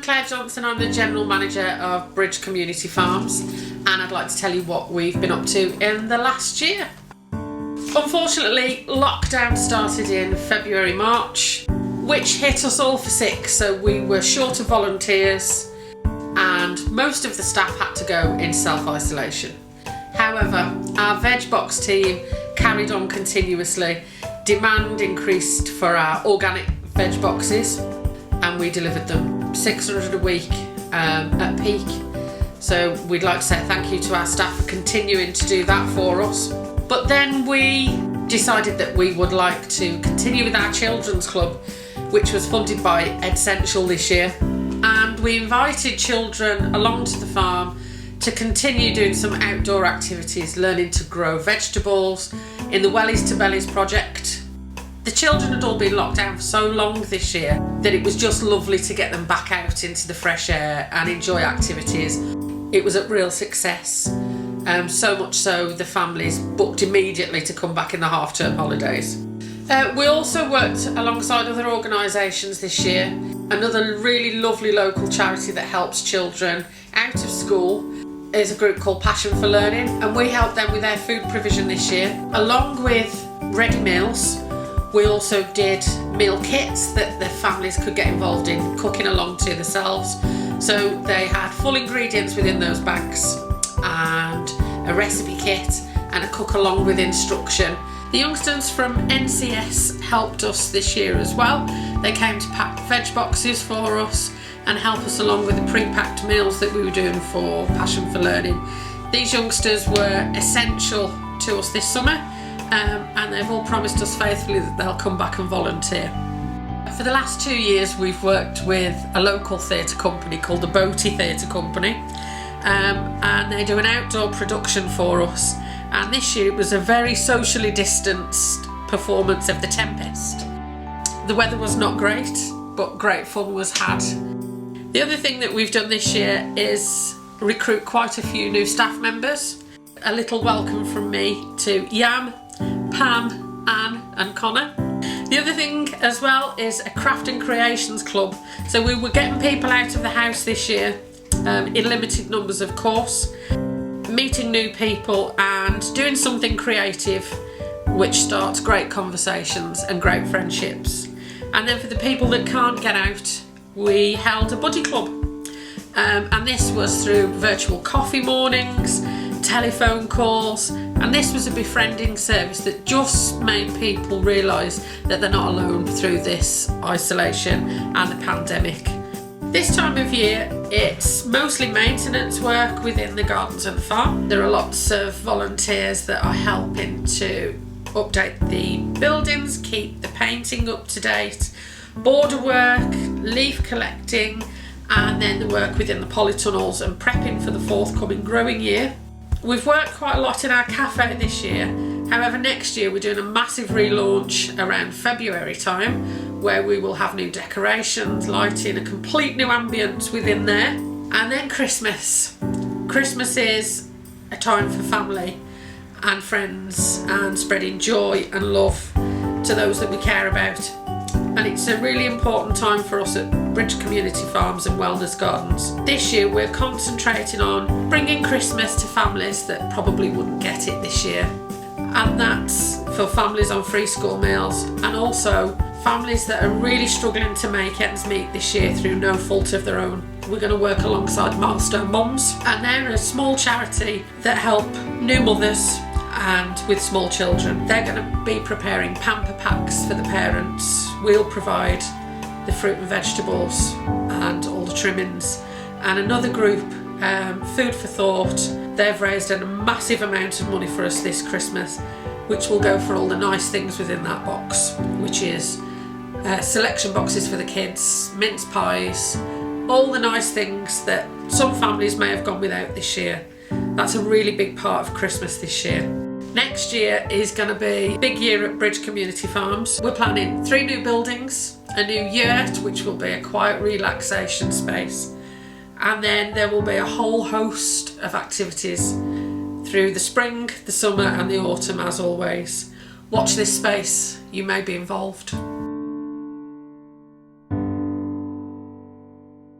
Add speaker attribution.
Speaker 1: Claire Johnson. I'm the General Manager of Bridge Community Farms, and I'd like to tell you what we've been up to in the last year. Unfortunately, lockdown started in February, March, which hit us all for sick, so we were short of volunteers and most of the staff had to go in self-isolation. However, our veg box team carried on continuously. Demand increased for our organic veg boxes and we delivered them 600 a week at peak. So we'd like to say thank you to our staff for continuing to do that for us. But then we decided that we would like to continue with our children's club, which was funded by Essential this year. And we invited children along to the farm to continue doing some outdoor activities, learning to grow vegetables in the Wellies to Bellies project. The children had all been locked down for so long this year that it was just lovely to get them back out into the fresh air and enjoy activities. It was a real success, so much so the families booked immediately to come back in the half-term holidays. We also worked alongside other organisations this year. Another really lovely local charity that helps children out of school is a group called Passion for Learning, and we helped them with their food provision this year. Along with ready meals, we also did meal kits that the families could get involved in cooking along to themselves. So they had full ingredients within those bags and a recipe kit and a cook along with instruction. The youngsters from NCS helped us this year as well. They came to pack veg boxes for us and help us along with the pre-packed meals that we were doing for Passion for Learning. These youngsters were essential to us this summer, and they've all promised us faithfully that they'll come back and volunteer. For the last 2 years we've worked with a local theatre company called the Boaty Theatre Company, and they do an outdoor production for us. And this year it was a very socially distanced performance of The Tempest. The weather was not great, but great fun was had. The other thing that we've done this year is recruit quite a few new staff members. A little welcome from me to Yam, Pam, Anne and Connor. The other thing as well is a craft and creations club. So we were getting people out of the house this year in limited numbers of course, meeting new people and doing something creative which starts great conversations and great friendships. And then for the people that can't get out, we held a buddy club, and this was through virtual coffee mornings, telephone calls, and this was a befriending service that just made people realise that they're not alone through this isolation and the pandemic. This time of year it's mostly maintenance work within the gardens of the farm. There are lots of volunteers that are helping to update the buildings, keep the painting up to date, border work, leaf collecting, and then the work within the polytunnels and prepping for the forthcoming growing year. We've worked quite a lot in our cafe this year. However, next year we're doing a massive relaunch around February time where we will have new decorations, lighting, a complete new ambience within there. And then Christmas. Christmas is a time for family and friends and spreading joy and love to those that we care about. And it's a really important time for us at Bridge Community Farms and Wellness Gardens. This year we're concentrating on bringing Christmas to families that probably wouldn't get it this year. And that's for families on free school meals and also families that are really struggling to make ends meet this year through no fault of their own. We're going to work alongside Milestone Mums, and they're a small charity that help new mothers and with small children. They're going to be preparing pamper packs for the parents. We'll provide the fruit and vegetables and all the trimmings. And another group, Food for Thought, they've raised a massive amount of money for us this Christmas, which will go for all the nice things within that box, which is selection boxes for the kids, mince pies, all the nice things that some families may have gone without this year. That's a really big part of Christmas this year. Next year is going to be a big year at Bridge Community Farms. We're planning 3 new buildings, a new yurt, which will be a quiet relaxation space, and then there will be a whole host of activities through the spring, the summer and the autumn as always. Watch this space, you may be involved.